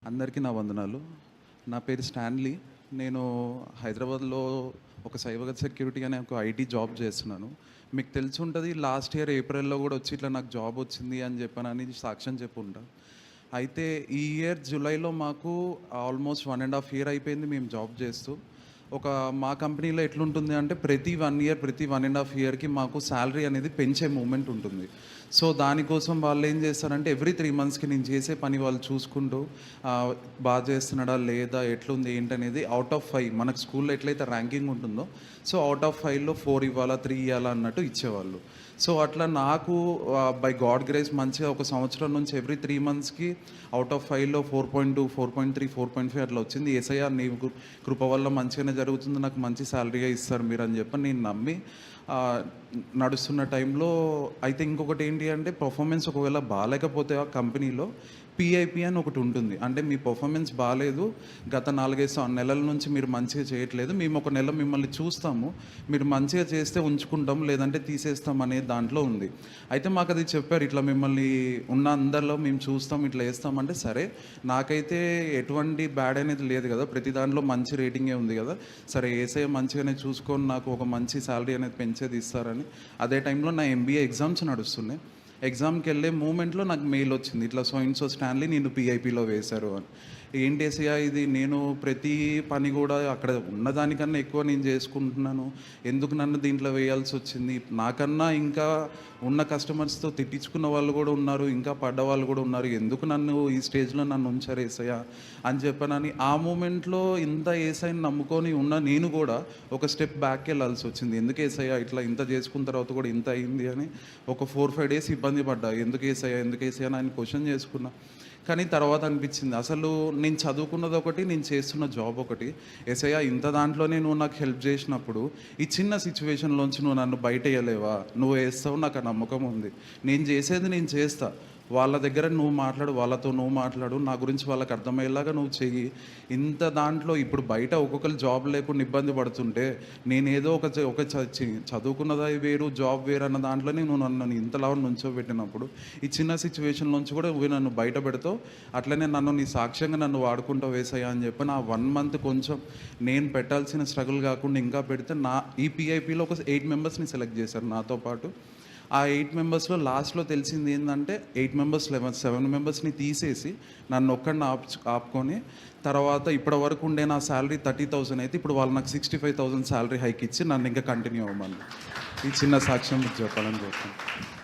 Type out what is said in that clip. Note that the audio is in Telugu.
అందరికీ నా వందనాలు. నా పేరు స్టాన్లీ. నేను హైదరాబాద్‌లో ఒక సైబర్ సెక్యూరిటీ అనే ఒక ఐటీ జాబ్ చేస్తున్నాను. మీకు తెలిసుంటది, లాస్ట్ ఇయర్ ఏప్రిల్‌లో కూడా వచ్చి ఇట్లా నాకు జాబ్ వచ్చింది అని చెప్పానని సాక్ష్యం చెప్పుంటా. అయితే ఈ ఇయర్ జూలైలో మాకు ఆల్మోస్ట్ 1.5 ఇయర్ అయిపోయింది మేము జాబ్ చేస్తూ. మా కంపెనీలో ఎట్లుంటుంది అంటే ప్రతి 1 ఇయర్, ప్రతి 1.5 ఇయర్‌కి మాకు సాలరీ అనేది పెంచే మూవ్‌మెంట్ ఉంటుంది. సో దానికోసం వాళ్ళు ఏం చేస్తారంటే ఎవ్రీ 3 మంత్స్‌కి నేను చేసే పని వాళ్ళు చూసుకుంటూ బాగా చేస్తున్నాడా లేదా, ఎట్లుంది ఏంటనేది అవుట్ ఆఫ్ 5 మనకు స్కూల్లో ఎట్లయితే ర్యాంకింగ్ ఉంటుందో, సో అవుట్ ఆఫ్ 5లో 4 ఇవ్వాలా, 3 ఇవ్వాలా అన్నట్టు ఇచ్చేవాళ్ళు. సో అట్లా నాకు బై గాడ్ గ్రేస్ మంచిగా ఒక సంవత్సరం నుంచి ఎవ్రీ 3 మంత్స్‌కి అవుట్ ఆఫ్ 5లో 4.2, 4.3, 4.5 అట్లా వచ్చింది. యేసయ్య నీ కృప వల్ల మంచిగానే జరుగుతుంది, నాకు మంచి శాలరీగా ఇస్తారు మీరు అని చెప్పి నేను నమ్మి నడుస్తున్న టైంలో అయితే ఇంకొకటి ఏంటి అంటే పర్ఫార్మెన్స్ ఒకవేళ బాగాలేకపోతే ఆ కంపెనీలో పిఐపి అని ఒకటి ఉంటుంది. అంటే మీ పర్ఫార్మెన్స్ బాగాలేదు, గత 4-5 నెలల నుంచి మీరు మంచిగా చేయట్లేదు, మేము ఒక నెల మిమ్మల్ని చూస్తాము, మీరు మంచిగా చేస్తే ఉంచుకుంటాం లేదంటే తీసేస్తాం అనే దాంట్లో ఉంది. అయితే మాకు అది చెప్పారు, ఇట్లా మిమ్మల్ని ఉన్న అందరిలో మేము చూస్తాం, ఇట్లా వేస్తామంటే సరే, నాకైతే ఎటువంటి బ్యాడ్ అనేది లేదు కదా, ప్రతి దాంట్లో మంచి రేటింగే ఉంది కదా, సరే యేసయ్య మంచిగానే చూసుకొని నాకు ఒక మంచి శాలరీ అనేది పెంచేది ఇస్తారని. అదే టైంలో నా ఎంబీఏ ఎగ్జామ్స్ నడుస్తున్నాయి. ఎగ్జామ్కి వెళ్ళే మూమెంట్లో నాకు మెయిల్ వచ్చింది, ఇట్లా సో అండ్ సో స్టాన్లీ నేను పిఐపిలో వేశారు అని. ఏంటి ఏసయ్య ఇది, నేను ప్రతి పని కూడా అక్కడ ఉన్నదానికన్నా ఎక్కువ నేను చేసుకుంటున్నాను, ఎందుకు నన్ను దీంట్లో వేయాల్సి వచ్చింది, నాకన్నా ఇంకా ఉన్న కస్టమర్స్తో తిట్టించుకున్న వాళ్ళు కూడా ఉన్నారు, ఇంకా పడ్డ వాళ్ళు కూడా ఉన్నారు, ఎందుకు నన్ను ఈ స్టేజ్లో నన్ను ఉంచారు ఏసయ్య అని చెప్పానని. ఆ మూమెంట్లో ఇంత ఏసయ్యని నమ్ముకొని ఉన్న నేను కూడా ఒక స్టెప్ బ్యాక్ వెళ్ళాల్సి వచ్చింది. ఎందుకు ఏసయ్య ఇట్లా ఇంత చేసుకున్న తర్వాత కూడా ఇంత అయింది అని ఒక 4-5 డేస్ ఇబ్బంది పడ్డా. ఎందుకు ఏసయ్య అని ఆయన క్వశ్చన్ చేసుకున్నా. కానీ తర్వాత అనిపించింది, అసలు నేను చదువుకున్నది ఒకటి, నేను చేస్తున్న జాబ్ ఒకటి. యేసయ్య ఇంత దాంట్లోనే నువ్వు నాకు హెల్ప్ చేసినప్పుడు ఈ చిన్న సిచ్యువేషన్లోంచి నువ్వు నన్ను బయట వేయలేవా, నువ్వు వేస్తావు, నాకు ఆ నమ్మకం ఉంది, నేను చేసేది నేను చేస్తా, వాళ్ళ దగ్గర నువ్వు మాట్లాడు, వాళ్ళతో నువ్వు మాట్లాడు, నా గురించి వాళ్ళకి అర్థమయ్యేలాగా నువ్వు చెయ్యి. ఇంత దాంట్లో ఇప్పుడు బయట ఒక్కొక్కరు జాబ్ లేకుండా ఇబ్బంది పడుతుంటే నేనేదో ఒక చదువుకున్నది వేరు, జాబ్ వేరు అన్న దాంట్లోనే నువ్వు నన్ను ఇంతలా నుంచోబెట్టినప్పుడు ఈ చిన్న సిచ్యువేషన్ నుంచి కూడా నువ్వు నన్ను బయట పెడతావు, అట్లనే నన్ను నీ సాక్ష్యంగా నన్ను వాడుకుంటావు యేసయ్య అని చెప్పి నా 1 మంత్ కొంచెం నేను పెట్టాల్సిన స్ట్రగుల్ కాకుండా ఇంకా పెడితే నా ఈ పిఐపిలో ఒక 8 మెంబర్స్ని సెలెక్ట్ చేశారు నాతో పాటు. ఆ 8 మెంబర్స్లో లాస్ట్లో తెలిసింది ఏంటంటే 8 మెంబర్స్ 7 మెంబర్స్ని తీసేసి నన్ను ఒక్కడిని ఆపుకొని తర్వాత ఇప్పటి వరకు ఉండే నా శాలరీ 30,000 అయితే ఇప్పుడు వాళ్ళు నాకు 65,000 శాలరీ హైక్ ఇచ్చి నన్ను ఇంకా కంటిన్యూ అవ్వమని ఈ చిన్న సాక్ష్యం మీకు చెప్పాలని కోరుతున్నాను.